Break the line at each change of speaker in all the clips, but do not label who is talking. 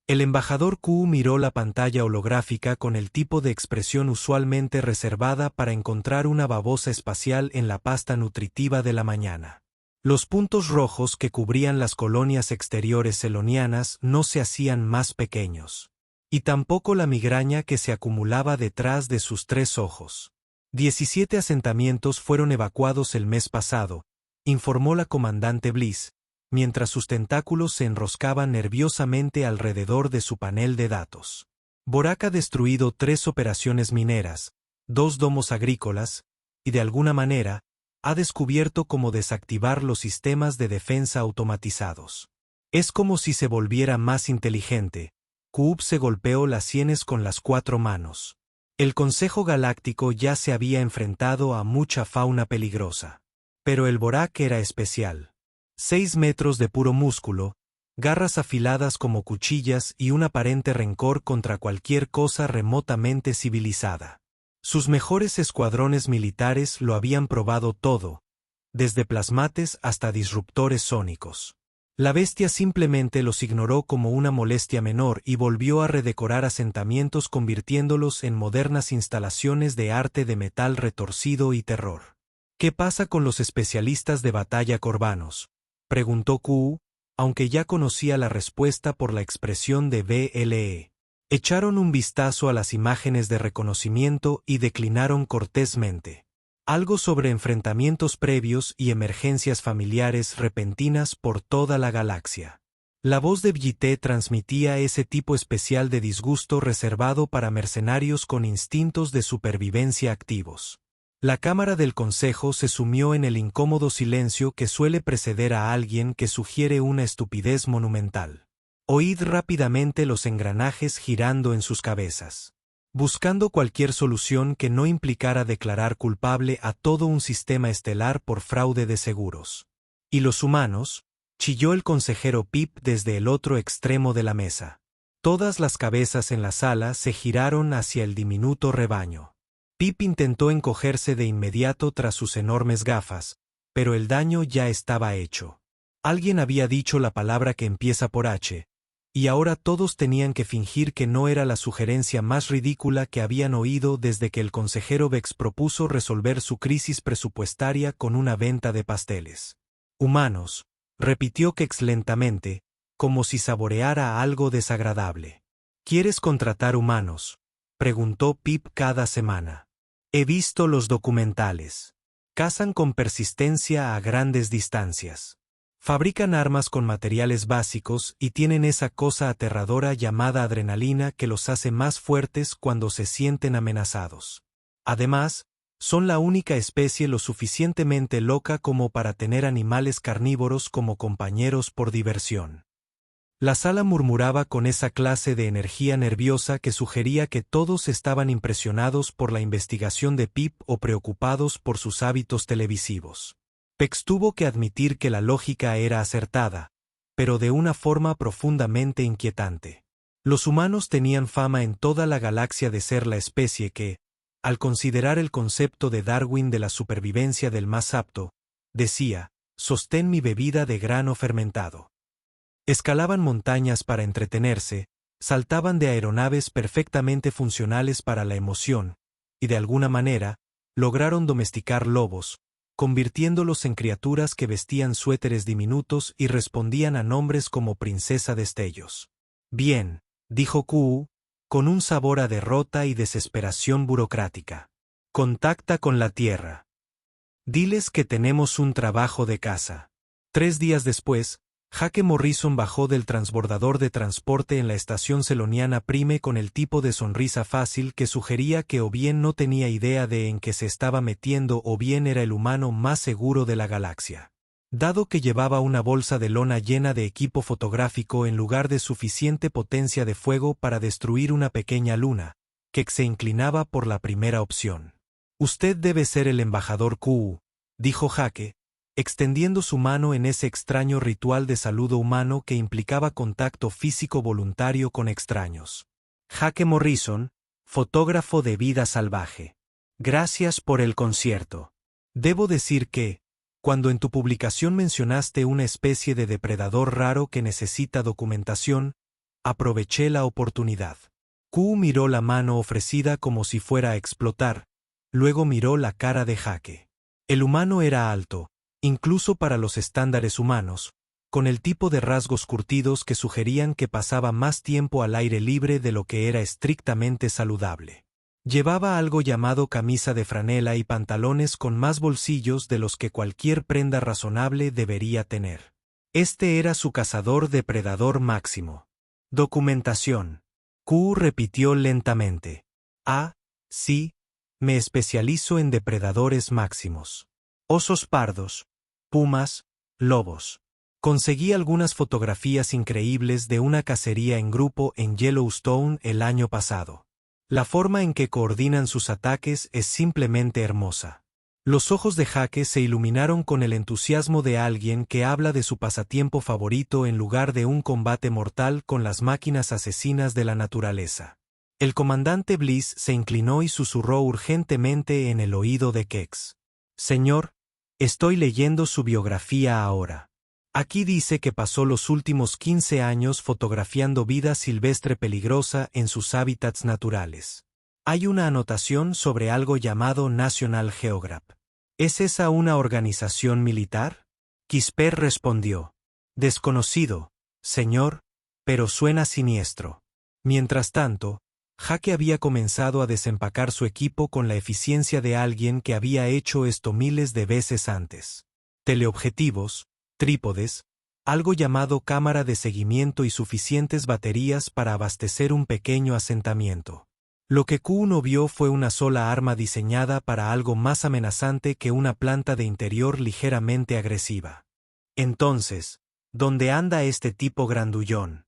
El embajador Q miró la pantalla holográfica con el tipo de expresión usualmente reservada para encontrar una babosa espacial en la pasta nutritiva de la mañana. Los puntos rojos que cubrían las colonias exteriores selonianas no se hacían más pequeños. Y tampoco la migraña que se acumulaba detrás de sus 3 ojos. 17 asentamientos fueron evacuados el mes pasado, informó la comandante Bliss, mientras sus tentáculos se enroscaban nerviosamente alrededor de su panel de datos. Borak ha destruido 3 operaciones mineras, 2 domos agrícolas, y de alguna manera, ha descubierto cómo desactivar los sistemas de defensa automatizados. Es como si se volviera más inteligente. Qub se golpeó las sienes con las 4 manos. El Consejo Galáctico ya se había enfrentado a mucha fauna peligrosa. Pero el Borak era especial. 6 metros de puro músculo, garras afiladas como cuchillas y un aparente rencor contra cualquier cosa remotamente civilizada. Sus mejores escuadrones militares lo habían probado todo, desde plasmates hasta disruptores sónicos. La bestia simplemente los ignoró como una molestia menor y volvió a redecorar asentamientos convirtiéndolos en modernas instalaciones de arte de metal retorcido y terror. ¿Qué pasa con los especialistas de batalla corbanos?, preguntó Q, aunque ya conocía la respuesta por la expresión de BLE. Echaron un vistazo a las imágenes de reconocimiento y declinaron cortésmente. Algo sobre enfrentamientos previos y emergencias familiares repentinas por toda la galaxia. La voz de Bjite transmitía ese tipo especial de disgusto reservado para mercenarios con instintos de supervivencia activos. La cámara del consejo se sumió en el incómodo silencio que suele preceder a alguien que sugiere una estupidez monumental. Oíd rápidamente los engranajes girando en sus cabezas, buscando cualquier solución que no implicara declarar culpable a todo un sistema estelar por fraude de seguros. ¿Y los humanos?, chilló el consejero Pip desde el otro extremo de la mesa. Todas las cabezas en la sala se giraron hacia el diminuto rebaño. Pip intentó encogerse de inmediato tras sus enormes gafas, pero el daño ya estaba hecho. Alguien había dicho la palabra que empieza por H, y ahora todos tenían que fingir que no era la sugerencia más ridícula que habían oído desde que el consejero Vex propuso resolver su crisis presupuestaria con una venta de pasteles. Humanos, repitió Kex lentamente, como si saboreara algo desagradable. ¿Quieres contratar humanos?, preguntó Pip cada semana. He visto los documentales. Cazan con persistencia a grandes distancias. Fabrican armas con materiales básicos y tienen esa cosa aterradora llamada adrenalina que los hace más fuertes cuando se sienten amenazados. Además, son la única especie lo suficientemente loca como para tener animales carnívoros como compañeros por diversión. La sala murmuraba con esa clase de energía nerviosa que sugería que todos estaban impresionados por la investigación de Pip o preocupados por sus hábitos televisivos. Pex tuvo que admitir que la lógica era acertada, pero de una forma profundamente inquietante. Los humanos tenían fama en toda la galaxia de ser la especie que, al considerar el concepto de Darwin de la supervivencia del más apto, decía, sostén mi bebida de grano fermentado. Escalaban montañas para entretenerse, saltaban de aeronaves perfectamente funcionales para la emoción, y de alguna manera, lograron domesticar lobos, convirtiéndolos en criaturas que vestían suéteres diminutos y respondían a nombres como Princesa Destellos. Bien, dijo Q, con un sabor a derrota y desesperación burocrática. Contacta con la Tierra. Diles que tenemos un trabajo de casa. 3 días después, Jake Morrison bajó del transbordador de transporte en la estación seloniana Prime con el tipo de sonrisa fácil que sugería que o bien no tenía idea de en qué se estaba metiendo o bien era el humano más seguro de la galaxia. Dado que llevaba una bolsa de lona llena de equipo fotográfico en lugar de suficiente potencia de fuego para destruir una pequeña luna, que se inclinaba por la primera opción. Usted debe ser el embajador Q, dijo Jake, extendiendo su mano en ese extraño ritual de saludo humano que implicaba contacto físico voluntario con extraños. Jake Morrison, fotógrafo de vida salvaje. Gracias por el concierto. Debo decir que, cuando en tu publicación mencionaste una especie de depredador raro que necesita documentación, aproveché la oportunidad. Q miró la mano ofrecida como si fuera a explotar, luego miró la cara de Jake. El humano era alto, incluso para los estándares humanos, con el tipo de rasgos curtidos que sugerían que pasaba más tiempo al aire libre de lo que era estrictamente saludable. Llevaba algo llamado camisa de franela y pantalones con más bolsillos de los que cualquier prenda razonable debería tener. Este era su cazador-depredador máximo. Documentación. Q repitió lentamente. Sí, me especializo en depredadores máximos. Osos pardos, pumas, lobos. Conseguí algunas fotografías increíbles de una cacería en grupo en Yellowstone el año pasado. La forma en que coordinan sus ataques es simplemente hermosa. Los ojos de Jake se iluminaron con el entusiasmo de alguien que habla de su pasatiempo favorito en lugar de un combate mortal con las máquinas asesinas de la naturaleza. El comandante Bliss se inclinó y susurró urgentemente en el oído de Kex. Señor, estoy leyendo su biografía ahora. Aquí dice que pasó los últimos 15 años fotografiando vida silvestre peligrosa en sus hábitats naturales. Hay una anotación sobre algo llamado National Geographic. ¿Es esa una organización militar? Quisper respondió. Desconocido, señor, pero suena siniestro. Mientras tanto, Jake había comenzado a desempacar su equipo con la eficiencia de alguien que había hecho esto miles de veces antes. Teleobjetivos, trípodes, algo llamado cámara de seguimiento y suficientes baterías para abastecer un pequeño asentamiento. Lo que Q no vio fue una sola arma diseñada para algo más amenazante que una planta de interior ligeramente agresiva. Entonces, ¿dónde anda este tipo grandullón?,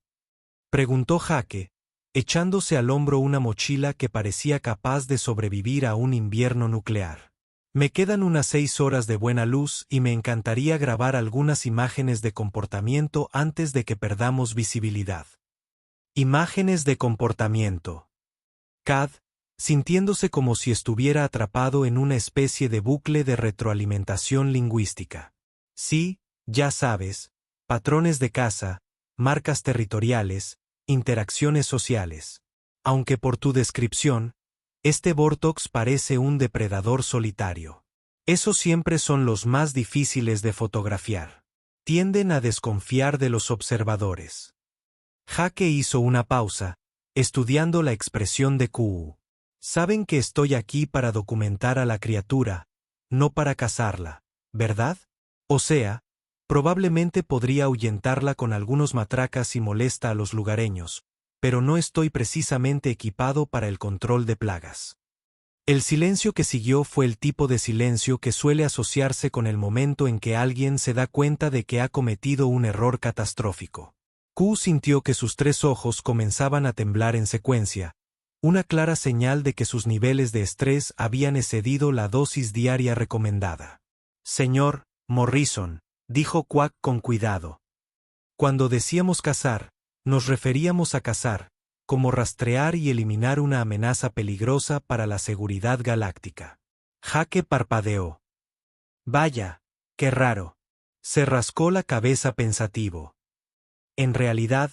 preguntó Jake, echándose al hombro una mochila que parecía capaz de sobrevivir a un invierno nuclear. Me quedan unas 6 horas de buena luz y me encantaría grabar algunas imágenes de comportamiento antes de que perdamos visibilidad. Imágenes de comportamiento. Cad, sintiéndose como si estuviera atrapado en una especie de bucle de retroalimentación lingüística. Sí, ya sabes, patrones de caza, marcas territoriales, interacciones sociales. Aunque por tu descripción, este Vortox parece un depredador solitario. Esos siempre son los más difíciles de fotografiar. Tienden a desconfiar de los observadores. Jake hizo una pausa, estudiando la expresión de Q. Saben que estoy aquí para documentar a la criatura, no para cazarla, ¿verdad? O sea, probablemente podría ahuyentarla con algunos matracas si molesta a los lugareños, pero no estoy precisamente equipado para el control de plagas. El silencio que siguió fue el tipo de silencio que suele asociarse con el momento en que alguien se da cuenta de que ha cometido un error catastrófico. Q sintió que sus 3 ojos comenzaban a temblar en secuencia, una clara señal de que sus niveles de estrés habían excedido la dosis diaria recomendada. Señor Morrison, dijo Quack con cuidado. Cuando decíamos cazar, nos referíamos a cazar, como rastrear y eliminar una amenaza peligrosa para la seguridad galáctica. Jake parpadeó. Vaya, qué raro. Se rascó la cabeza pensativo. En realidad,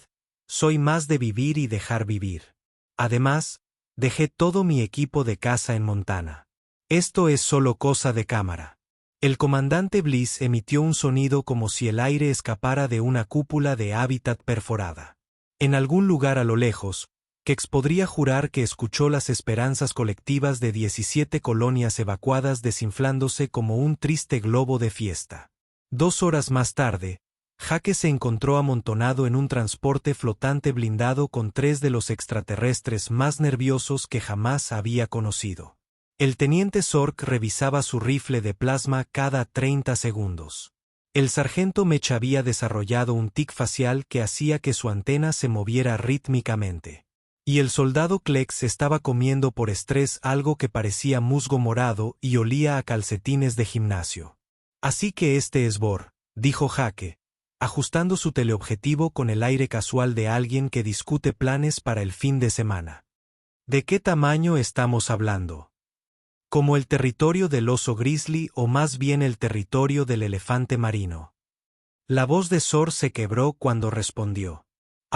soy más de vivir y dejar vivir. Además, dejé todo mi equipo de caza en Montana. Esto es solo cosa de cámara. El comandante Bliss emitió un sonido como si el aire escapara de una cúpula de hábitat perforada. En algún lugar a lo lejos, Kex podría jurar que escuchó las esperanzas colectivas de 17 colonias evacuadas desinflándose como un triste globo de fiesta. 2 horas más tarde, Jake se encontró amontonado en un transporte flotante blindado con 3 de los extraterrestres más nerviosos que jamás había conocido. El teniente Sork revisaba su rifle de plasma cada 30 segundos. El sargento Mech había desarrollado un tic facial que hacía que su antena se moviera rítmicamente. Y el soldado Klex estaba comiendo por estrés algo que parecía musgo morado y olía a calcetines de gimnasio. Así que este es Bor, dijo Jake, ajustando su teleobjetivo con el aire casual de alguien que discute planes para el fin de semana. ¿De qué tamaño estamos hablando? ¿Como el territorio del oso grizzly o más bien el territorio del elefante marino? La voz de Sor se quebró cuando respondió.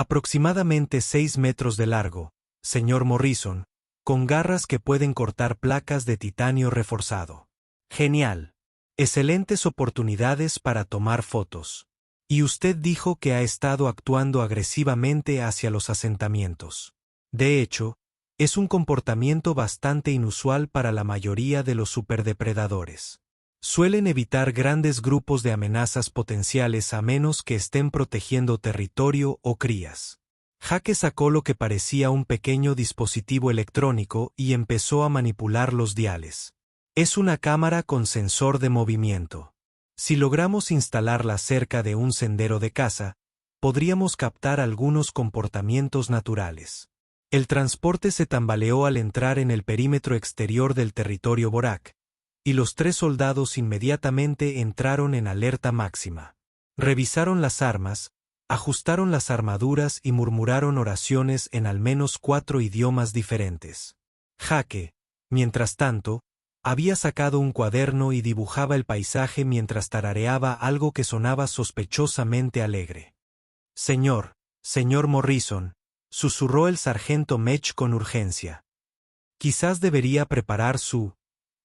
Aproximadamente 6 metros de largo, señor Morrison, con garras que pueden cortar placas de titanio reforzado. Genial. Excelentes oportunidades para tomar fotos. Y usted dijo que ha estado actuando agresivamente hacia los asentamientos. De hecho, es un comportamiento bastante inusual para la mayoría de los superdepredadores. Suelen evitar grandes grupos de amenazas potenciales a menos que estén protegiendo territorio o crías. Jake sacó lo que parecía un pequeño dispositivo electrónico y empezó a manipular los diales. Es una cámara con sensor de movimiento. Si logramos instalarla cerca de un sendero de caza, podríamos captar algunos comportamientos naturales. El transporte se tambaleó al entrar en el perímetro exterior del territorio Borak, y los 3 soldados inmediatamente entraron en alerta máxima. Revisaron las armas, ajustaron las armaduras y murmuraron oraciones en al menos 4 idiomas diferentes. Jake, mientras tanto, había sacado un cuaderno y dibujaba el paisaje mientras tarareaba algo que sonaba sospechosamente alegre. Señor Morrison, susurró el sargento Mech con urgencia. Quizás debería preparar su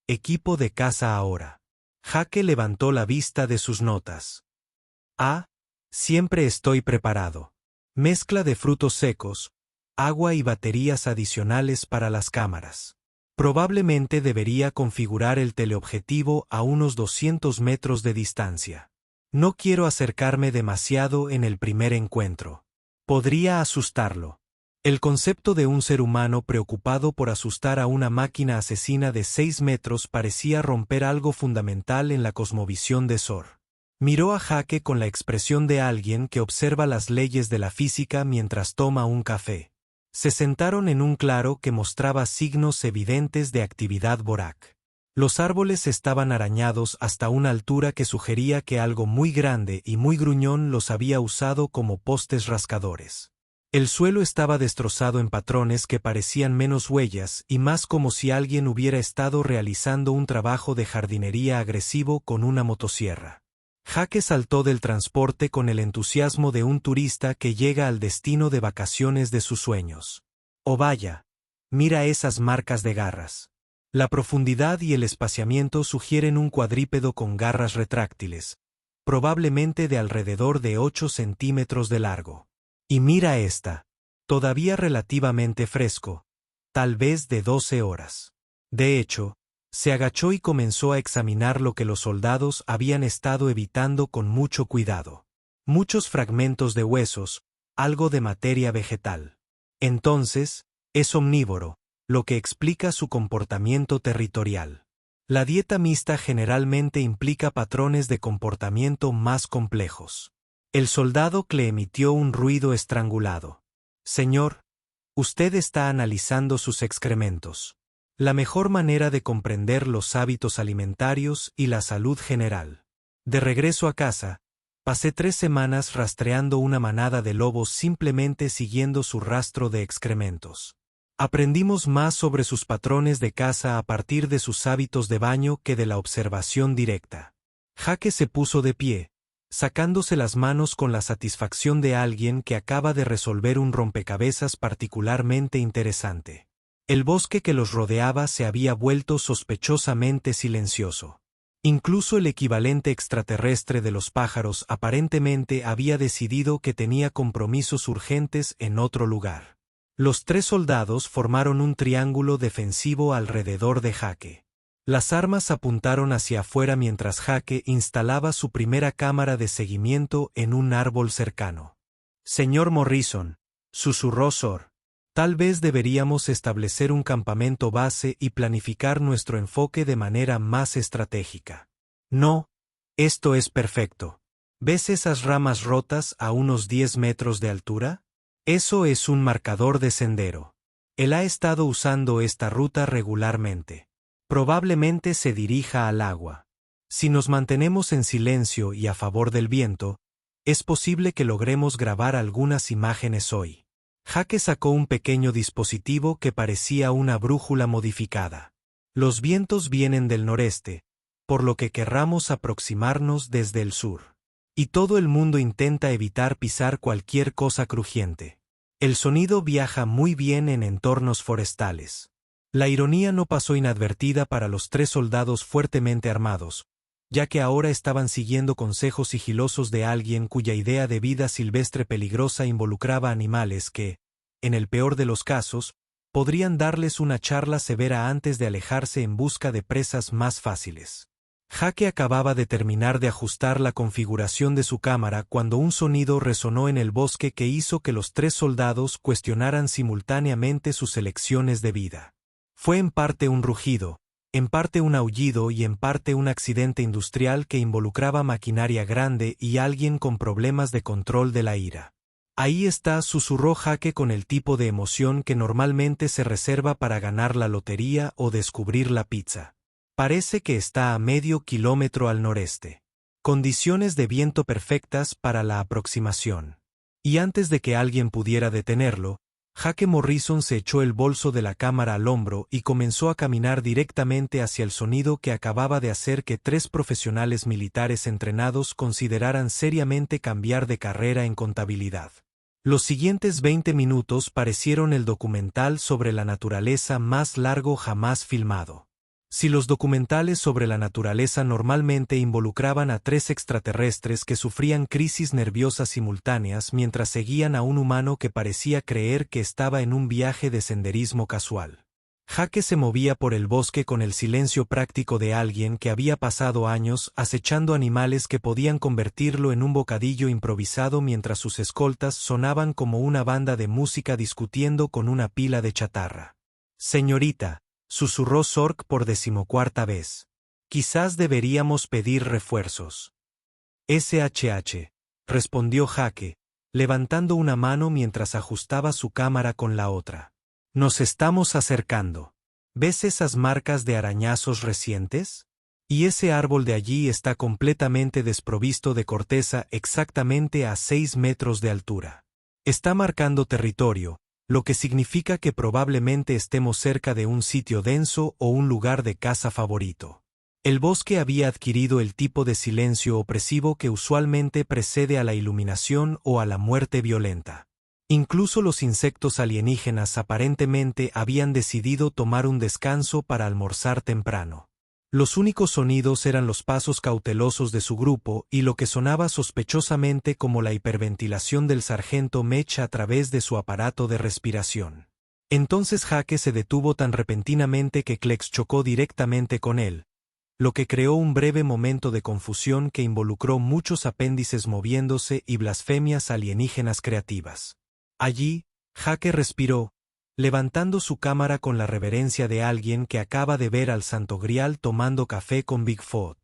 equipo de caza ahora. Jake levantó la vista de sus notas. Siempre estoy preparado. Mezcla de frutos secos, agua y baterías adicionales para las cámaras. Probablemente debería configurar el teleobjetivo a unos 200 metros de distancia. No quiero acercarme demasiado en el primer encuentro. Podría asustarlo. El concepto de un ser humano preocupado por asustar a una máquina asesina de 6 metros parecía romper algo fundamental en la cosmovisión de Zor. Miró a Jake con la expresión de alguien que observa las leyes de la física mientras toma un café. Se sentaron en un claro que mostraba signos evidentes de actividad Borak. Los árboles estaban arañados hasta una altura que sugería que algo muy grande y muy gruñón los había usado como postes rascadores. El suelo estaba destrozado en patrones que parecían menos huellas y más como si alguien hubiera estado realizando un trabajo de jardinería agresivo con una motosierra. Jake saltó del transporte con el entusiasmo de un turista que llega al destino de vacaciones de sus sueños. Oh vaya, mira esas marcas de garras. La profundidad y el espaciamiento sugieren un cuadrúpedo con garras retráctiles, probablemente de alrededor de 8 centímetros de largo. Y mira esta, todavía relativamente fresco, tal vez de 12 horas. De hecho, se agachó y comenzó a examinar lo que los soldados habían estado evitando con mucho cuidado. Muchos fragmentos de huesos, algo de materia vegetal. Entonces, es omnívoro, lo que explica su comportamiento territorial. La dieta mixta generalmente implica patrones de comportamiento más complejos. El soldado le emitió un ruido estrangulado. Señor, usted está analizando sus excrementos. La mejor manera de comprender los hábitos alimentarios y la salud general. De regreso a casa, pasé 3 semanas rastreando una manada de lobos simplemente siguiendo su rastro de excrementos. Aprendimos más sobre sus patrones de caza a partir de sus hábitos de baño que de la observación directa. Jake se puso de pie, sacándose las manos con la satisfacción de alguien que acaba de resolver un rompecabezas particularmente interesante. El bosque que los rodeaba se había vuelto sospechosamente silencioso. Incluso el equivalente extraterrestre de los pájaros aparentemente había decidido que tenía compromisos urgentes en otro lugar. Los 3 soldados formaron un triángulo defensivo alrededor de Jake. Las armas apuntaron hacia afuera mientras Jake instalaba su primera cámara de seguimiento en un árbol cercano. Señor Morrison, susurró Zor. Tal vez deberíamos establecer un campamento base y planificar nuestro enfoque de manera más estratégica. No, esto es perfecto. ¿Ves esas ramas rotas a unos 10 metros de altura? Eso es un marcador de sendero. Él ha estado usando esta ruta regularmente. Probablemente se dirija al agua. Si nos mantenemos en silencio y a favor del viento, es posible que logremos grabar algunas imágenes hoy. Jake sacó un pequeño dispositivo que parecía una brújula modificada. Los vientos vienen del noreste, por lo que querramos aproximarnos desde el sur. Y todo el mundo intenta evitar pisar cualquier cosa crujiente. El sonido viaja muy bien en entornos forestales. La ironía no pasó inadvertida para los 3 soldados fuertemente armados, ya que ahora estaban siguiendo consejos sigilosos de alguien cuya idea de vida silvestre peligrosa involucraba animales que, en el peor de los casos, podrían darles una charla severa antes de alejarse en busca de presas más fáciles. Jake acababa de terminar de ajustar la configuración de su cámara cuando un sonido resonó en el bosque que hizo que los 3 soldados cuestionaran simultáneamente sus elecciones de vida. Fue en parte un rugido, en parte un aullido y en parte un accidente industrial que involucraba maquinaria grande y alguien con problemas de control de la ira. Ahí está, susurró Jake con el tipo de emoción que normalmente se reserva para ganar la lotería o descubrir la pizza. Parece que está a medio kilómetro al noreste. Condiciones de viento perfectas para la aproximación. Y antes de que alguien pudiera detenerlo, Jake Morrison se echó el bolso de la cámara al hombro y comenzó a caminar directamente hacia el sonido que acababa de hacer que 3 profesionales militares entrenados consideraran seriamente cambiar de carrera en contabilidad. Los siguientes 20 minutos parecieron el documental sobre la naturaleza más largo jamás filmado. Si los documentales sobre la naturaleza normalmente involucraban a 3 extraterrestres que sufrían crisis nerviosas simultáneas mientras seguían a un humano que parecía creer que estaba en un viaje de senderismo casual. Jake se movía por el bosque con el silencio práctico de alguien que había pasado años acechando animales que podían convertirlo en un bocadillo improvisado mientras sus escoltas sonaban como una banda de música discutiendo con una pila de chatarra. «Señorita», susurró Sork por 14ª vez. «Quizás deberíamos pedir refuerzos». «SHH», respondió Jake, levantando una mano mientras ajustaba su cámara con la otra. «Nos estamos acercando. ¿Ves esas marcas de arañazos recientes? Y ese árbol de allí está completamente desprovisto de corteza exactamente a 6 metros de altura. Está marcando territorio, lo que significa que probablemente estemos cerca de un sitio denso o un lugar de caza favorito». El bosque había adquirido el tipo de silencio opresivo que usualmente precede a la iluminación o a la muerte violenta. Incluso los insectos alienígenas aparentemente habían decidido tomar un descanso para almorzar temprano. Los únicos sonidos eran los pasos cautelosos de su grupo y lo que sonaba sospechosamente como la hiperventilación del sargento Mech a través de su aparato de respiración. Entonces Jake se detuvo tan repentinamente que Klex chocó directamente con él, lo que creó un breve momento de confusión que involucró muchos apéndices moviéndose y blasfemias alienígenas creativas. Allí, Jake respiró, levantando su cámara con la reverencia de alguien que acaba de ver al Santo Grial tomando café con Bigfoot.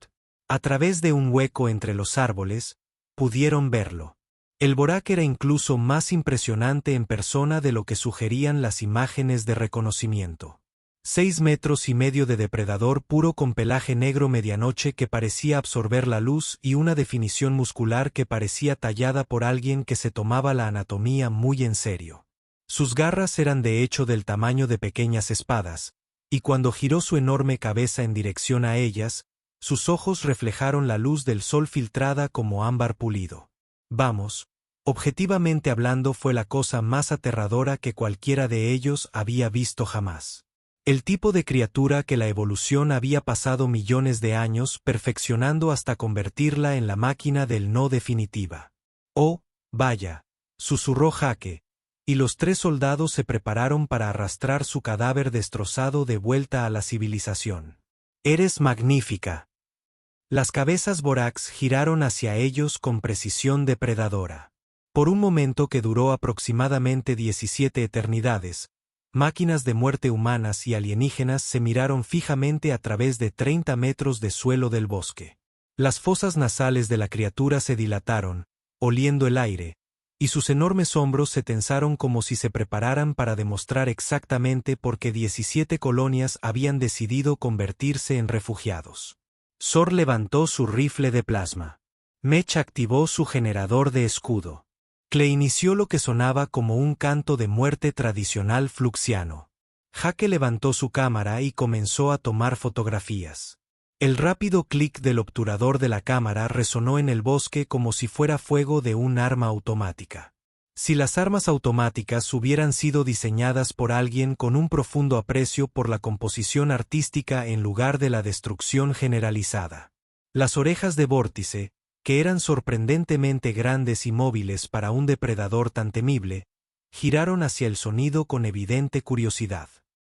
A través de un hueco entre los árboles, pudieron verlo. El Borak era incluso más impresionante en persona de lo que sugerían las imágenes de reconocimiento. 6 metros y medio de depredador puro con pelaje negro medianoche que parecía absorber la luz y una definición muscular que parecía tallada por alguien que se tomaba la anatomía muy en serio. Sus garras eran de hecho del tamaño de pequeñas espadas, y cuando giró su enorme cabeza en dirección a ellas, sus ojos reflejaron la luz del sol filtrada como ámbar pulido. Vamos, objetivamente hablando fue la cosa más aterradora que cualquiera de ellos había visto jamás. El tipo de criatura que la evolución había pasado millones de años perfeccionando hasta convertirla en la máquina del no definitiva. «Oh, vaya», susurró Jake, y los 3 soldados se prepararon para arrastrar su cadáver destrozado de vuelta a la civilización. «Eres magnífica». Las cabezas Boraks giraron hacia ellos con precisión depredadora. Por un momento que duró aproximadamente 17 eternidades, máquinas de muerte humanas y alienígenas se miraron fijamente a través de 30 metros de suelo del bosque. Las fosas nasales de la criatura se dilataron, oliendo el aire, y sus enormes hombros se tensaron como si se prepararan para demostrar exactamente por qué 17 colonias habían decidido convertirse en refugiados. Sor levantó su rifle de plasma. Mech activó su generador de escudo. Cle inició lo que sonaba como un canto de muerte tradicional fluxiano. Jake levantó su cámara y comenzó a tomar fotografías. El rápido clic del obturador de la cámara resonó en el bosque como si fuera fuego de un arma automática. Si las armas automáticas hubieran sido diseñadas por alguien con un profundo aprecio por la composición artística en lugar de la destrucción generalizada. Las orejas de Vórtice, que eran sorprendentemente grandes y móviles para un depredador tan temible, giraron hacia el sonido con evidente curiosidad.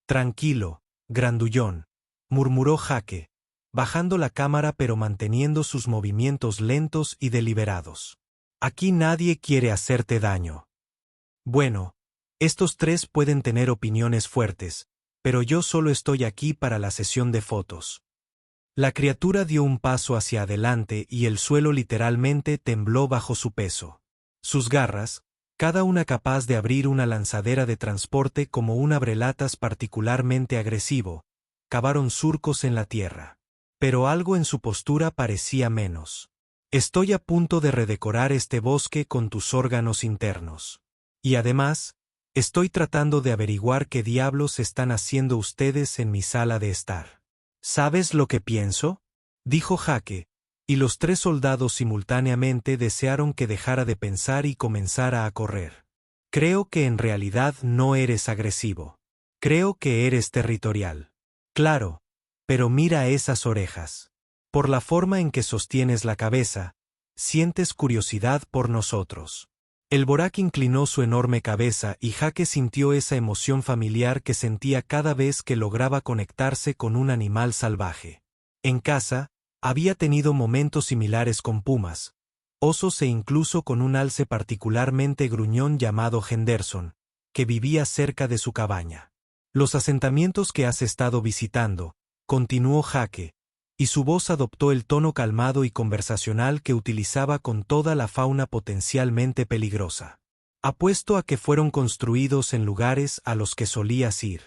«Tranquilo, grandullón», murmuró Jake, bajando la cámara pero manteniendo sus movimientos lentos y deliberados. «Aquí nadie quiere hacerte daño». «Bueno, estos tres pueden tener opiniones fuertes, pero yo solo estoy aquí para la sesión de fotos». La criatura dio un paso hacia adelante y el suelo literalmente tembló bajo su peso. Sus garras, cada una capaz de abrir una lanzadera de transporte como un abrelatas particularmente agresivo, cavaron surcos en la tierra. Pero algo en su postura parecía menos. «Estoy a punto de redecorar este bosque con tus órganos internos. Y además, estoy tratando de averiguar qué diablos están haciendo ustedes en mi sala de estar». «¿Sabes lo que pienso?», dijo Jake, y los tres soldados simultáneamente desearon que dejara de pensar y comenzara a correr. «Creo que en realidad no eres agresivo. Creo que eres territorial». «Claro, pero mira esas orejas. Por la forma en que sostienes la cabeza, sientes curiosidad por nosotros». El Borak inclinó su enorme cabeza y Jake sintió esa emoción familiar que sentía cada vez que lograba conectarse con un animal salvaje. En casa, había tenido momentos similares con pumas, osos e incluso con un alce particularmente gruñón llamado Henderson, que vivía cerca de su cabaña. «Los asentamientos que has estado visitando», continuó Jake, y su voz adoptó el tono calmado y conversacional que utilizaba con toda la fauna potencialmente peligrosa. «Apuesto a que fueron construidos en lugares a los que solías ir.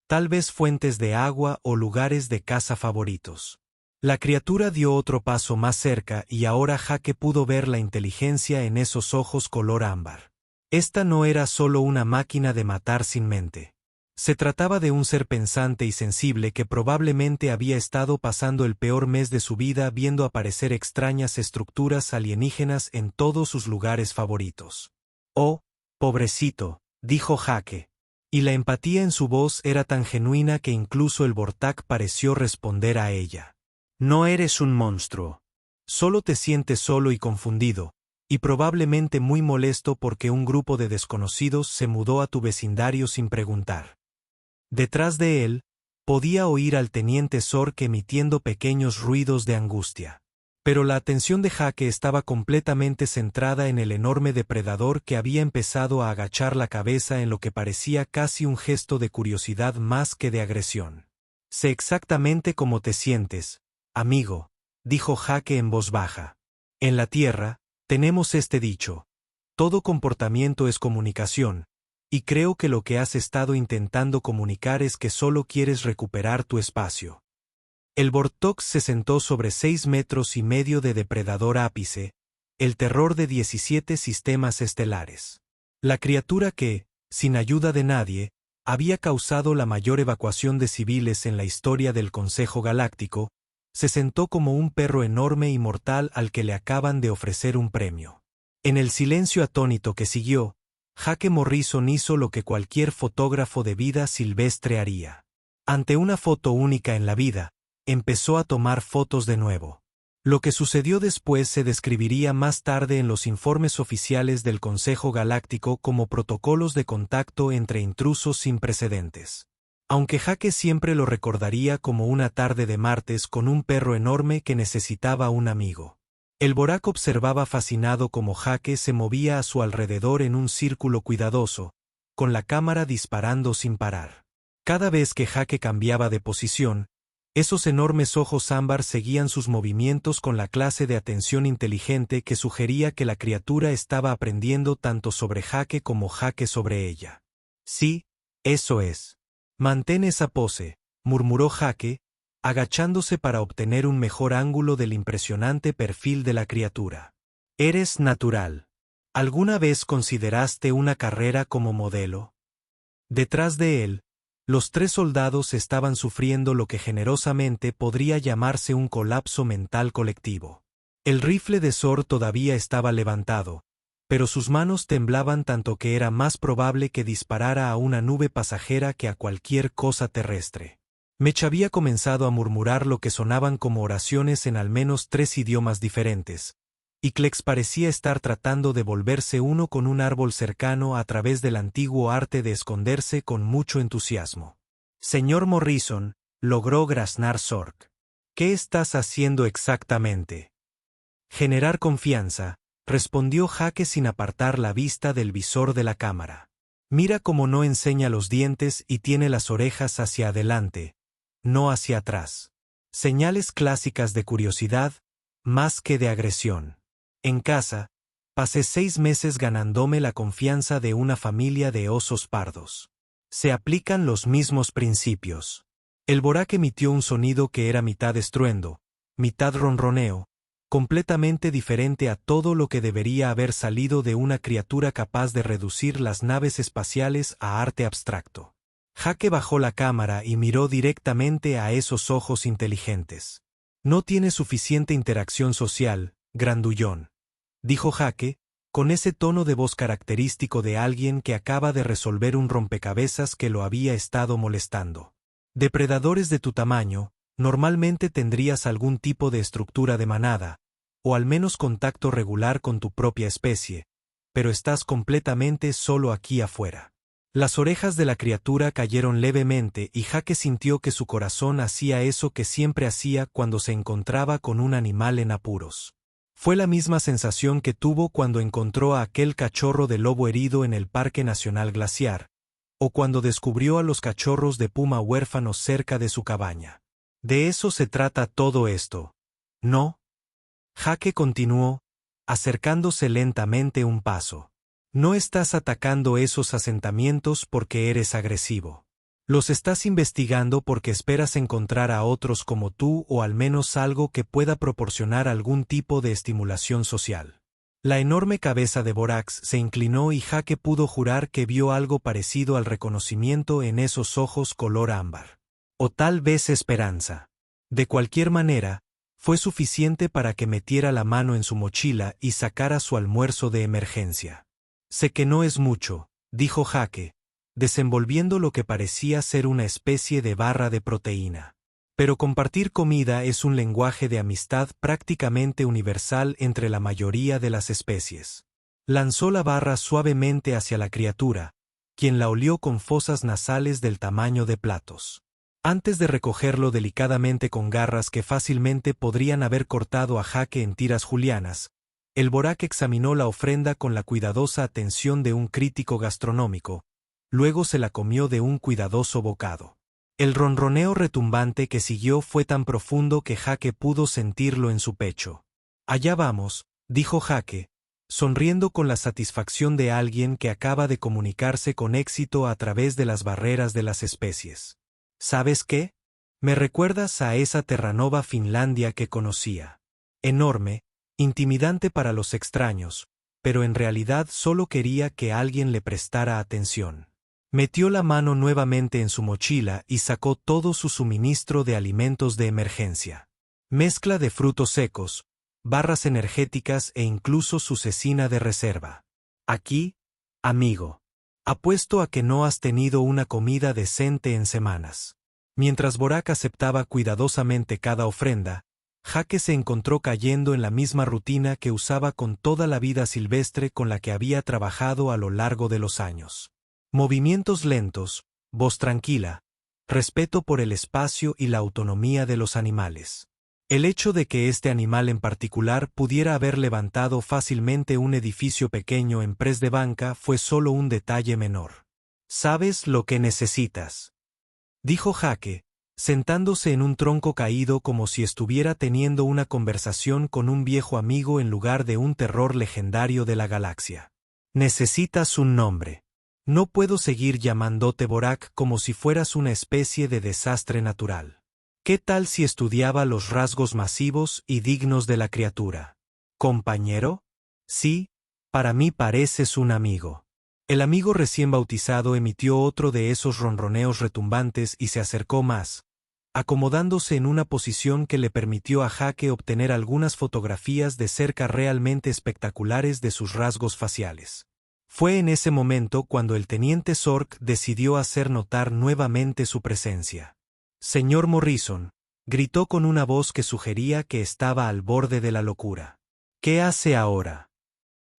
Tal vez fuentes de agua o lugares de caza favoritos». La criatura dio otro paso más cerca y ahora Jake pudo ver la inteligencia en esos ojos color ámbar. Esta no era solo una máquina de matar sin mente. Se trataba de un ser pensante y sensible que probablemente había estado pasando el peor mes de su vida viendo aparecer extrañas estructuras alienígenas en todos sus lugares favoritos. «Oh, pobrecito», dijo Jake, y la empatía en su voz era tan genuina que incluso el Vortak pareció responder a ella. «No eres un monstruo. Solo te sientes solo y confundido, y probablemente muy molesto porque un grupo de desconocidos se mudó a tu vecindario sin preguntar». Detrás de él, podía oír al teniente Sork emitiendo pequeños ruidos de angustia. Pero la atención de Jake estaba completamente centrada en el enorme depredador que había empezado a agachar la cabeza en lo que parecía casi un gesto de curiosidad más que de agresión. «Sé exactamente cómo te sientes, amigo», dijo Jake en voz baja. «En la Tierra, tenemos este dicho: todo comportamiento es comunicación. Y creo que lo que has estado intentando comunicar es que solo quieres recuperar tu espacio». El Vortox se sentó sobre 6,5 metros de depredador ápice, el terror de 17 sistemas estelares. La criatura que, sin ayuda de nadie, había causado la mayor evacuación de civiles en la historia del Consejo Galáctico, se sentó como un perro enorme y mortal al que le acaban de ofrecer un premio. En el silencio atónito que siguió, Jake Morrison hizo lo que cualquier fotógrafo de vida silvestre haría. Ante una foto única en la vida, empezó a tomar fotos de nuevo. Lo que sucedió después se describiría más tarde en los informes oficiales del Consejo Galáctico como protocolos de contacto entre intrusos sin precedentes. Aunque Jake siempre lo recordaría como una tarde de martes con un perro enorme que necesitaba un amigo. El Borak observaba fascinado cómo Jake se movía a su alrededor en un círculo cuidadoso, con la cámara disparando sin parar. Cada vez que Jake cambiaba de posición, esos enormes ojos ámbar seguían sus movimientos con la clase de atención inteligente que sugería que la criatura estaba aprendiendo tanto sobre Jake como Jake sobre ella. «Sí, eso es. Mantén esa pose», murmuró Jake, agachándose para obtener un mejor ángulo del impresionante perfil de la criatura. «Eres natural. ¿Alguna vez consideraste una carrera como modelo?». Detrás de él, Los 3 soldados estaban sufriendo lo que generosamente podría llamarse un colapso mental colectivo. El rifle de Sor todavía estaba levantado, pero sus manos temblaban tanto que era más probable que disparara a una nube pasajera que a cualquier cosa terrestre. Mech había comenzado a murmurar lo que sonaban como oraciones en al menos 3 idiomas diferentes, y Klex parecía estar tratando de volverse uno con un árbol cercano a través del antiguo arte de esconderse con mucho entusiasmo. «Señor Morrison», logró graznar Sork. «¿Qué estás haciendo exactamente?» «Generar confianza», respondió Jake sin apartar la vista del visor de la cámara. «Mira cómo no enseña los dientes y tiene las orejas hacia adelante, no hacia atrás. Señales clásicas de curiosidad, más que de agresión. En casa, pasé 6 meses ganándome la confianza de una familia de osos pardos. Se aplican los mismos principios». El Borak emitió un sonido que era mitad estruendo, mitad ronroneo, completamente diferente a todo lo que debería haber salido de una criatura capaz de reducir las naves espaciales a arte abstracto. Jake bajó la cámara y miró directamente a esos ojos inteligentes. «No tiene suficiente interacción social, grandullón», dijo Jake, con ese tono de voz característico de alguien que acaba de resolver un rompecabezas que lo había estado molestando. «Depredadores de tu tamaño, normalmente tendrías algún tipo de estructura de manada, o al menos contacto regular con tu propia especie, pero estás completamente solo aquí afuera». Las orejas de la criatura cayeron levemente y Jake sintió que su corazón hacía eso que siempre hacía cuando se encontraba con un animal en apuros. Fue la misma sensación que tuvo cuando encontró a aquel cachorro de lobo herido en el Parque Nacional Glaciar, o cuando descubrió a los cachorros de puma huérfanos cerca de su cabaña. «De eso se trata todo esto, ¿no?», Jake continuó, acercándose lentamente un paso. «No estás atacando esos asentamientos porque eres agresivo. Los estás investigando porque esperas encontrar a otros como tú o al menos algo que pueda proporcionar algún tipo de estimulación social». La enorme cabeza de Borax se inclinó y Jake pudo jurar que vio algo parecido al reconocimiento en esos ojos color ámbar. O tal vez esperanza. De cualquier manera, fue suficiente para que metiera la mano en su mochila y sacara su almuerzo de emergencia. «Sé que no es mucho», dijo Jake, desenvolviendo lo que parecía ser una especie de barra de proteína. «Pero compartir comida es un lenguaje de amistad prácticamente universal entre la mayoría de las especies». Lanzó la barra suavemente hacia la criatura, quien la olió con fosas nasales del tamaño de platos. Antes de recogerlo delicadamente con garras que fácilmente podrían haber cortado a Jake en tiras julianas, el Borak examinó la ofrenda con la cuidadosa atención de un crítico gastronómico, luego se la comió de un cuidadoso bocado. El ronroneo retumbante que siguió fue tan profundo que Jake pudo sentirlo en su pecho. «Allá vamos», dijo Jake, sonriendo con la satisfacción de alguien que acaba de comunicarse con éxito a través de las barreras de las especies. «¿Sabes qué? Me recuerdas a esa Terranova Finlandia que conocía. Enorme, intimidante para los extraños, pero en realidad solo quería que alguien le prestara atención». Metió la mano nuevamente en su mochila y sacó todo su suministro de alimentos de emergencia. Mezcla de frutos secos, barras energéticas e incluso su cecina de reserva. «Aquí, amigo. Apuesto a que no has tenido una comida decente en semanas». Mientras Borak aceptaba cuidadosamente cada ofrenda, Jake se encontró cayendo en la misma rutina que usaba con toda la vida silvestre con la que había trabajado a lo largo de los años. Movimientos lentos, voz tranquila, respeto por el espacio y la autonomía de los animales. El hecho de que este animal en particular pudiera haber levantado fácilmente un edificio pequeño en press de banca fue solo un detalle menor. «Sabes lo que necesitas», dijo Jake, sentándose en un tronco caído como si estuviera teniendo una conversación con un viejo amigo en lugar de un terror legendario de la galaxia. «Necesitas un nombre. No puedo seguir llamándote Borak como si fueras una especie de desastre natural. ¿Qué tal si estudiaba los rasgos masivos y dignos de la criatura? ¿Compañero? Sí, para mí pareces un amigo». El amigo recién bautizado emitió otro de esos ronroneos retumbantes y se acercó más, acomodándose en una posición que le permitió a Jake obtener algunas fotografías de cerca realmente espectaculares de sus rasgos faciales. Fue en ese momento cuando el teniente Sork decidió hacer notar nuevamente su presencia. «Señor Morrison», gritó con una voz que sugería que estaba al borde de la locura. «¿Qué hace ahora?»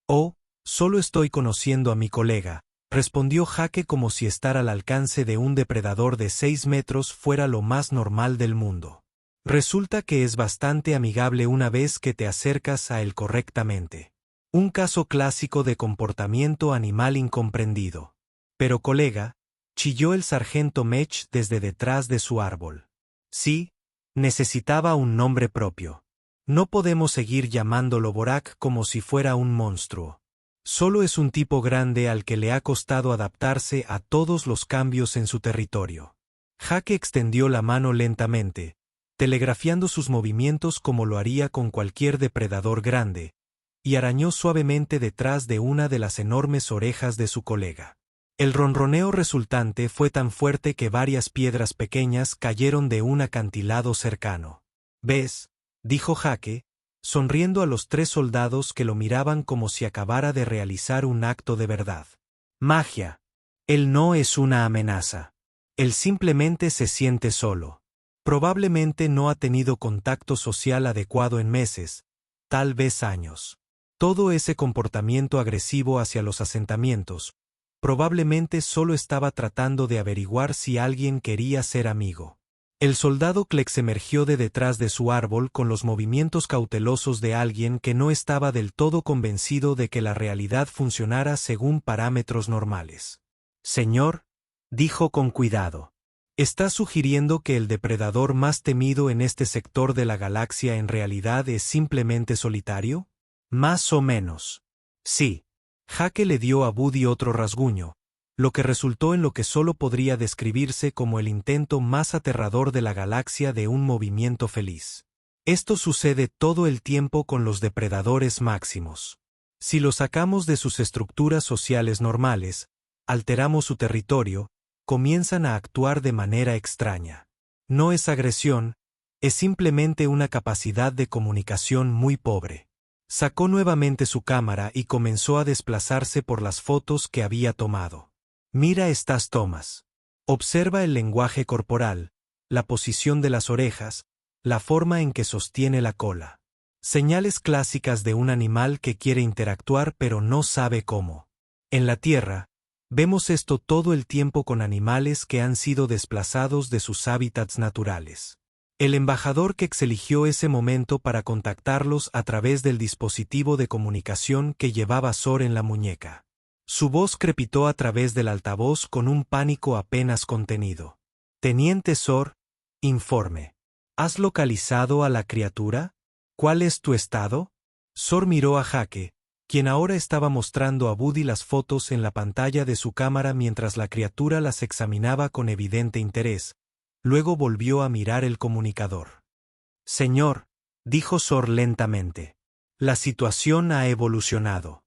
«Oh, solo estoy conociendo a mi colega», respondió Jake como si estar al alcance de un depredador de 6 metros fuera lo más normal del mundo. «Resulta que es bastante amigable una vez que te acercas a él correctamente. Un caso clásico de comportamiento animal incomprendido». «Pero colega», chilló el sargento Mech desde detrás de su árbol. «Sí, necesitaba un nombre propio. No podemos seguir llamándolo Borak como si fuera un monstruo. Solo es un tipo grande al que le ha costado adaptarse a todos los cambios en su territorio». Jake extendió la mano lentamente, telegrafiando sus movimientos como lo haría con cualquier depredador grande, y arañó suavemente detrás de una de las enormes orejas de su colega. El ronroneo resultante fue tan fuerte que varias piedras pequeñas cayeron de un acantilado cercano. «¿Ves?», dijo Jake, sonriendo a los 3 soldados que lo miraban como si acabara de realizar un acto de verdad. «Magia. Él no es una amenaza. Él simplemente se siente solo. Probablemente no ha tenido contacto social adecuado en meses, tal vez años. Todo ese comportamiento agresivo hacia los asentamientos, probablemente solo estaba tratando de averiguar si alguien quería ser amigo». El soldado Klex emergió de detrás de su árbol con los movimientos cautelosos de alguien que no estaba del todo convencido de que la realidad funcionara según parámetros normales. «Señor», dijo con cuidado, «¿está sugiriendo que el depredador más temido en este sector de la galaxia en realidad es simplemente solitario?» «Más o menos. Sí». Jake le dio a Buddy otro rasguño, lo que resultó en lo que solo podría describirse como el intento más aterrador de la galaxia de un movimiento feliz. Esto sucede todo el tiempo con los depredadores máximos. Si los sacamos de sus estructuras sociales normales, alteramos su territorio, comienzan a actuar de manera extraña. No es agresión, es simplemente una capacidad de comunicación muy pobre. Sacó nuevamente su cámara y comenzó a desplazarse por las fotos que había tomado. «Mira estas tomas. Observa el lenguaje corporal, la posición de las orejas, la forma en que sostiene la cola. Señales clásicas de un animal que quiere interactuar pero no sabe cómo. En la Tierra, vemos esto todo el tiempo con animales que han sido desplazados de sus hábitats naturales». El embajador Kex eligió ese momento para contactarlos a través del dispositivo de comunicación que llevaba Sor en la muñeca. Su voz crepitó a través del altavoz con un pánico apenas contenido. «Teniente Sor, informe. ¿Has localizado a la criatura? ¿Cuál es tu estado?» Sor miró a Jake, quien ahora estaba mostrando a Buddy las fotos en la pantalla de su cámara mientras la criatura las examinaba con evidente interés. Luego volvió a mirar el comunicador. «Señor», dijo Sor lentamente, «la situación ha evolucionado».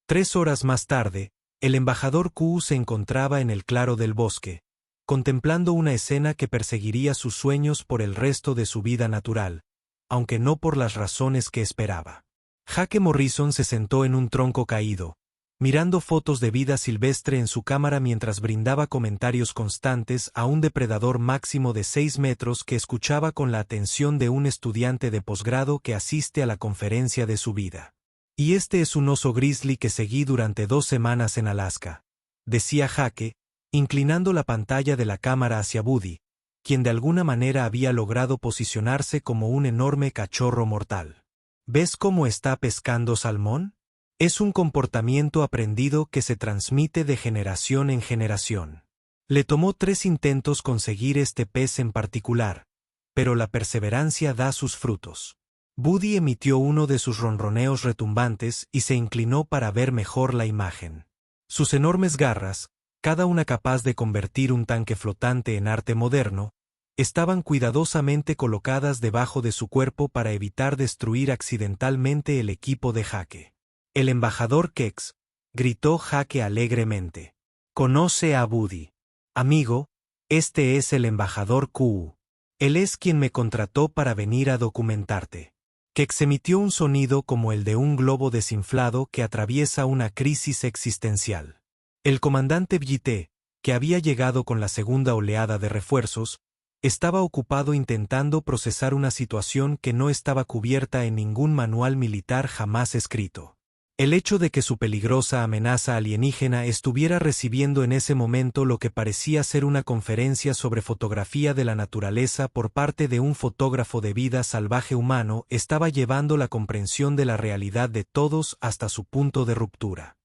3 horas más tarde, el embajador Q se encontraba en el claro del bosque, contemplando una escena que perseguiría sus sueños por el resto de su vida natural, aunque no por las razones que esperaba. Jake Morrison se sentó en un tronco caído, mirando fotos de vida silvestre en su cámara mientras brindaba comentarios constantes a un depredador máximo de 6 metros que escuchaba con la atención de un estudiante de posgrado que asiste a la conferencia de su vida. «Y este es un oso grizzly que seguí durante 2 semanas en Alaska», decía Jake, inclinando la pantalla de la cámara hacia Buddy, quien de alguna manera había logrado posicionarse como un enorme cachorro mortal. «¿Ves cómo está pescando salmón? Es un comportamiento aprendido que se transmite de generación en generación. Le tomó 3 intentos conseguir este pez en particular, pero la perseverancia da sus frutos». Buddy emitió uno de sus ronroneos retumbantes y se inclinó para ver mejor la imagen. Sus enormes garras, cada una capaz de convertir un tanque flotante en arte moderno, estaban cuidadosamente colocadas debajo de su cuerpo para evitar destruir accidentalmente el equipo de Jake. El embajador Kex, gritó Jaque alegremente. Conoce a Buddy. Amigo, este es el embajador Q. Él es quien me contrató para venir a documentarte. Kex emitió un sonido como el de un globo desinflado que atraviesa una crisis existencial. El comandante Blythe, que había llegado con la segunda oleada de refuerzos, estaba ocupado intentando procesar una situación que no estaba cubierta en ningún manual militar jamás escrito. El hecho de que su peligrosa amenaza alienígena estuviera recibiendo en ese momento lo que parecía ser una conferencia sobre fotografía de la naturaleza por parte de un fotógrafo de vida salvaje humano estaba llevando la comprensión de la realidad de todos hasta su punto de ruptura.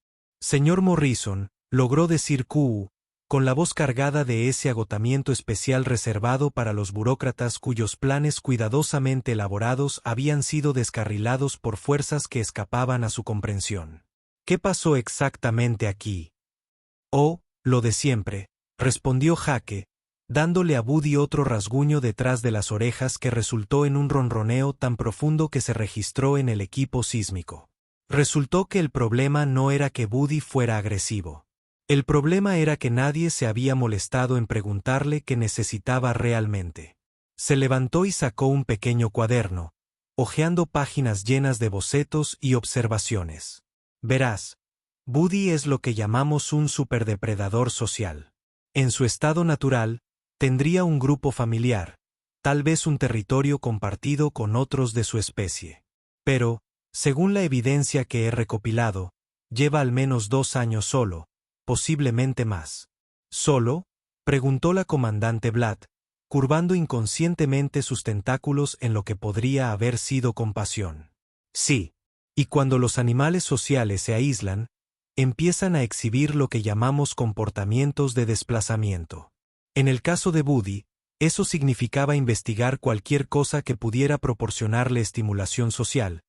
Señor Morrison, logró decir Q, con la voz cargada de ese agotamiento especial reservado para los burócratas cuyos planes cuidadosamente elaborados habían sido descarrilados por fuerzas que escapaban a su comprensión. ¿Qué pasó exactamente aquí? Oh, lo de siempre, respondió Jaque, dándole a Buddy otro rasguño detrás de las orejas que resultó en un ronroneo tan profundo que se registró en el equipo sísmico. Resultó que el problema no era que Buddy fuera agresivo. El problema era que nadie se había molestado en preguntarle qué necesitaba realmente. Se levantó y sacó un pequeño cuaderno, hojeando páginas llenas de bocetos y observaciones. Verás, Buddy es lo que llamamos un superdepredador social. En su estado natural, tendría un grupo familiar, tal vez un territorio compartido con otros de su especie. Pero, según la evidencia que he recopilado, lleva al menos 2 años solo, posiblemente más. ¿Solo?, preguntó la comandante Blatt, curvando inconscientemente sus tentáculos en lo que podría haber sido compasión. Sí. Y cuando los animales sociales se aíslan, empiezan a exhibir lo que llamamos comportamientos de desplazamiento. En el caso de Buddy, eso significaba investigar cualquier cosa que pudiera proporcionarle estimulación social,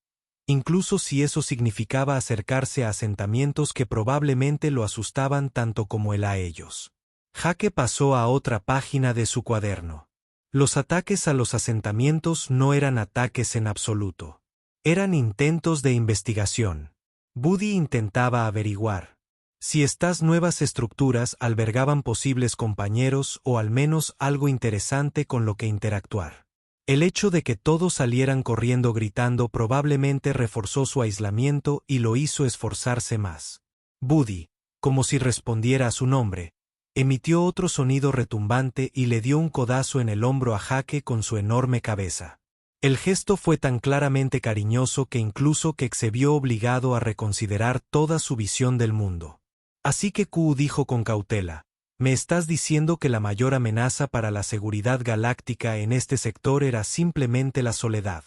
incluso si eso significaba acercarse a asentamientos que probablemente lo asustaban tanto como él a ellos. Jaque pasó a otra página de su cuaderno. Los ataques a los asentamientos no eran ataques en absoluto. Eran intentos de investigación. Buddy intentaba averiguar si estas nuevas estructuras albergaban posibles compañeros o al menos algo interesante con lo que interactuar. El hecho de que todos salieran corriendo gritando probablemente reforzó su aislamiento y lo hizo esforzarse más. Buddy, como si respondiera a su nombre, emitió otro sonido retumbante y le dio un codazo en el hombro a Jaque con su enorme cabeza. El gesto fue tan claramente cariñoso que incluso Kex se vio obligado a reconsiderar toda su visión del mundo. Así que Q dijo con cautela: ¿me estás diciendo que la mayor amenaza para la seguridad galáctica en este sector era simplemente la soledad?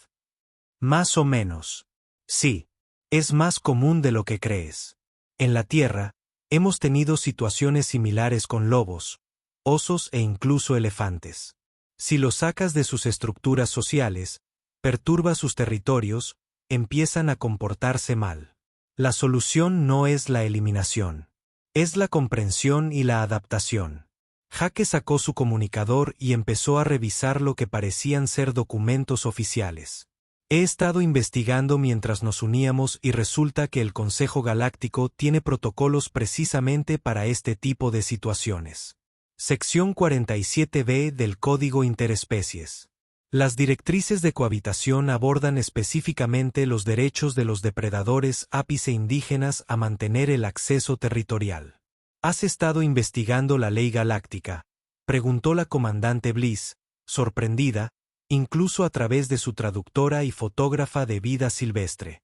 Más o menos. Sí. Es más común de lo que crees. En la Tierra, hemos tenido situaciones similares con lobos, osos e incluso elefantes. Si los sacas de sus estructuras sociales, perturbas sus territorios, empiezan a comportarse mal. La solución no es la eliminación. Es la comprensión y la adaptación. Jaque sacó su comunicador y empezó a revisar lo que parecían ser documentos oficiales. He estado investigando mientras nos uníamos y resulta que el Consejo Galáctico tiene protocolos precisamente para este tipo de situaciones. Sección 47b del Código Interespecies. Las directrices de cohabitación abordan específicamente los derechos de los depredadores ápice indígenas a mantener el acceso territorial. ¿Has estado investigando la ley galáctica?, preguntó la comandante Bliss, sorprendida, incluso a través de su traductora y fotógrafa de vida silvestre.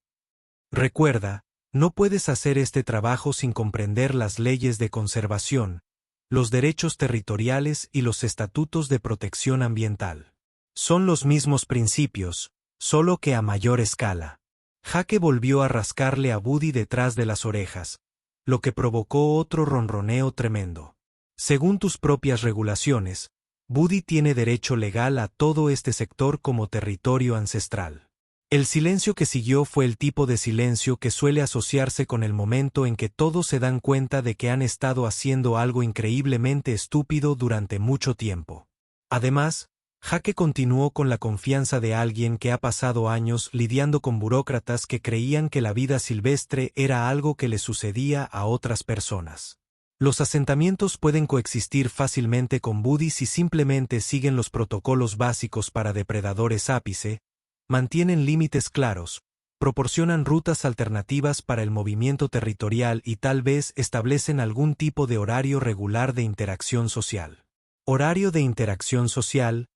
Recuerda, no puedes hacer este trabajo sin comprender las leyes de conservación, los derechos territoriales y los estatutos de protección ambiental. Son los mismos principios, solo que a mayor escala. Jaque volvió a rascarle a Buddy detrás de las orejas, lo que provocó otro ronroneo tremendo. Según tus propias regulaciones, Buddy tiene derecho legal a todo este sector como territorio ancestral. El silencio que siguió fue el tipo de silencio que suele asociarse con el momento en que todos se dan cuenta de que han estado haciendo algo increíblemente estúpido durante mucho tiempo. Además, Jake continuó con la confianza de alguien que ha pasado años lidiando con burócratas que creían que la vida silvestre era algo que le sucedía a otras personas. Los asentamientos pueden coexistir fácilmente con Buddy si simplemente siguen los protocolos básicos para depredadores ápice, mantienen límites claros, proporcionan rutas alternativas para el movimiento territorial y tal vez establecen algún tipo de horario regular de interacción social. Horario de interacción social,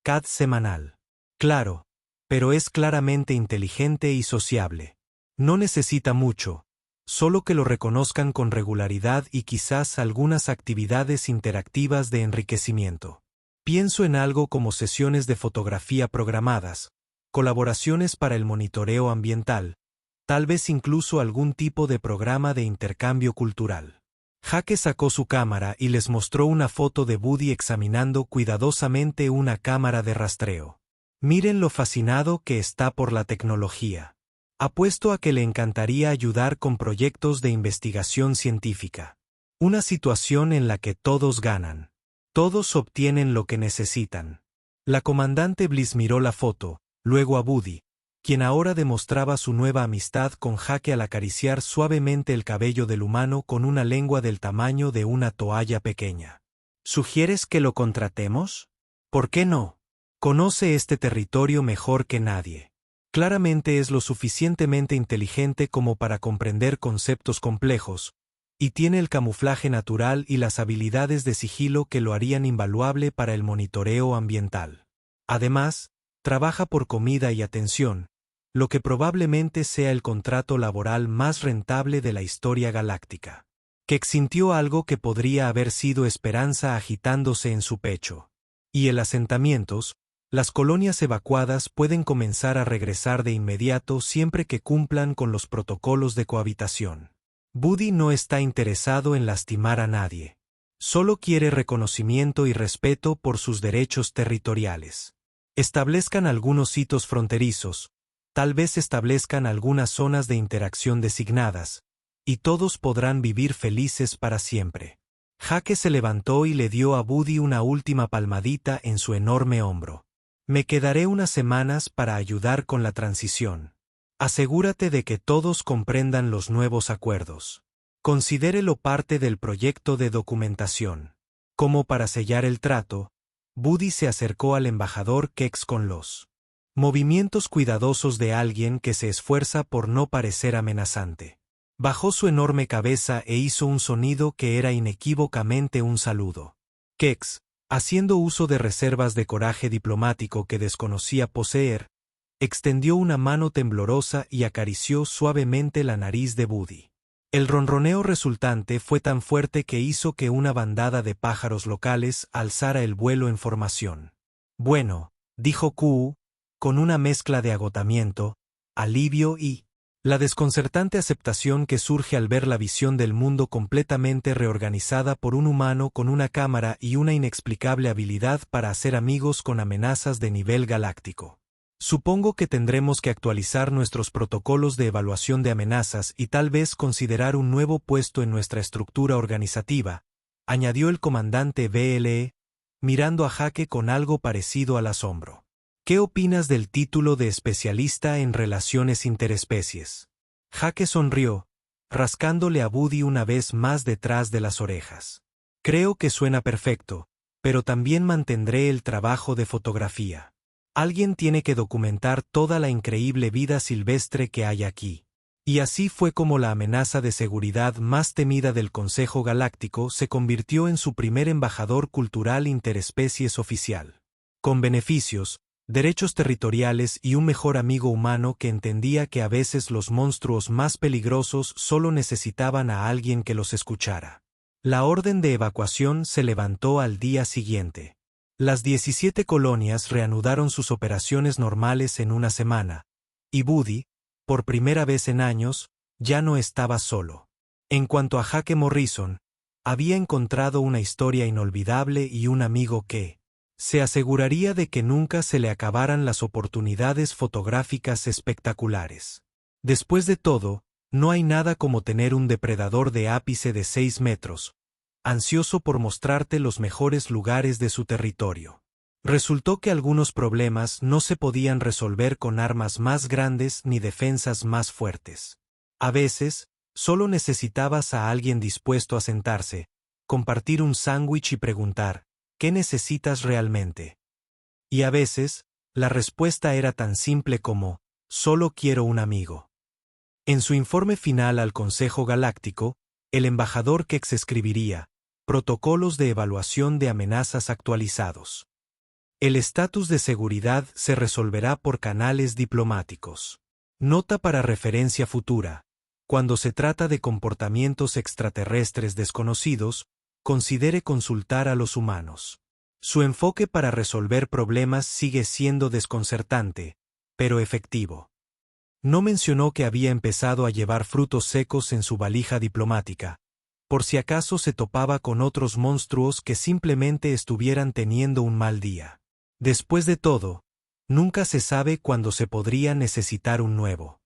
CAD semanal. Claro, pero es claramente inteligente y sociable. No necesita mucho, solo que lo reconozcan con regularidad y quizás algunas actividades interactivas de enriquecimiento. Pienso en algo como sesiones de fotografía programadas, colaboraciones para el monitoreo ambiental, tal vez incluso algún tipo de programa de intercambio cultural. Jake sacó su cámara y les mostró una foto de Buddy examinando cuidadosamente una cámara de rastreo. Miren lo fascinado que está por la tecnología. Apuesto a que le encantaría ayudar con proyectos de investigación científica. Una situación en la que todos ganan. Todos obtienen lo que necesitan. La comandante Bliss miró la foto, luego a Buddy, quien ahora demostraba su nueva amistad con Jake al acariciar suavemente el cabello del humano con una lengua del tamaño de una toalla pequeña. ¿Sugieres que lo contratemos? ¿Por qué no? Conoce este territorio mejor que nadie. Claramente es lo suficientemente inteligente como para comprender conceptos complejos, y tiene el camuflaje natural y las habilidades de sigilo que lo harían invaluable para el monitoreo ambiental. Además, trabaja por comida y atención, lo que probablemente sea el contrato laboral más rentable de la historia galáctica. Kex sintió algo que podría haber sido esperanza agitándose en su pecho. Y en asentamientos, las colonias evacuadas pueden comenzar a regresar de inmediato siempre que cumplan con los protocolos de cohabitación. Buddy no está interesado en lastimar a nadie. Solo quiere reconocimiento y respeto por sus derechos territoriales. Establezcan algunos hitos fronterizos, tal vez establezcan algunas zonas de interacción designadas, y todos podrán vivir felices para siempre. Jake se levantó y le dio a Buddy una última palmadita en su enorme hombro. Me quedaré unas semanas para ayudar con la transición. Asegúrate de que todos comprendan los nuevos acuerdos. Considérelo parte del proyecto de documentación. Como para sellar el trato, Buddy se acercó al embajador Kex con los movimientos cuidadosos de alguien que se esfuerza por no parecer amenazante. Bajó su enorme cabeza e hizo un sonido que era inequívocamente un saludo. Kex, haciendo uso de reservas de coraje diplomático que desconocía poseer, extendió una mano temblorosa y acarició suavemente la nariz de Buddy. El ronroneo resultante fue tan fuerte que hizo que una bandada de pájaros locales alzara el vuelo en formación. Bueno, dijo Q, con una mezcla de agotamiento, alivio y la desconcertante aceptación que surge al ver la visión del mundo completamente reorganizada por un humano con una cámara y una inexplicable habilidad para hacer amigos con amenazas de nivel galáctico. Supongo que tendremos que actualizar nuestros protocolos de evaluación de amenazas y tal vez considerar un nuevo puesto en nuestra estructura organizativa, añadió el comandante BLE, mirando a Jake con algo parecido al asombro. ¿Qué opinas del título de especialista en relaciones interespecies? Jake sonrió, rascándole a Buddy una vez más detrás de las orejas. Creo que suena perfecto, pero también mantendré el trabajo de fotografía. Alguien tiene que documentar toda la increíble vida silvestre que hay aquí. Y así fue como la amenaza de seguridad más temida del Consejo Galáctico se convirtió en su primer embajador cultural interespecies oficial. Con beneficios, derechos territoriales y un mejor amigo humano que entendía que a veces los monstruos más peligrosos solo necesitaban a alguien que los escuchara. La orden de evacuación se levantó al día siguiente. Las 17 colonias reanudaron sus operaciones normales en una semana, y Buddy, por primera vez en años, ya no estaba solo. En cuanto a Jake Morrison, había encontrado una historia inolvidable y un amigo que se aseguraría de que nunca se le acabaran las oportunidades fotográficas espectaculares. Después de todo, no hay nada como tener un depredador de ápice de 6 metros, ansioso por mostrarte los mejores lugares de su territorio. Resultó que algunos problemas no se podían resolver con armas más grandes ni defensas más fuertes. A veces, solo necesitabas a alguien dispuesto a sentarse, compartir un sándwich y preguntar, ¿qué necesitas realmente? Y a veces, la respuesta era tan simple como, solo quiero un amigo. En su informe final al Consejo Galáctico, el embajador Kex escribiría, Protocolos de evaluación de amenazas actualizados. El estatus de seguridad se resolverá por canales diplomáticos. Nota para referencia futura. Cuando se trata de comportamientos extraterrestres desconocidos, considere consultar a los humanos. Su enfoque para resolver problemas sigue siendo desconcertante, pero efectivo. No mencionó que había empezado a llevar frutos secos en su valija diplomática, por si acaso se topaba con otros monstruos que simplemente estuvieran teniendo un mal día. Después de todo, nunca se sabe cuándo se podría necesitar un nuevo.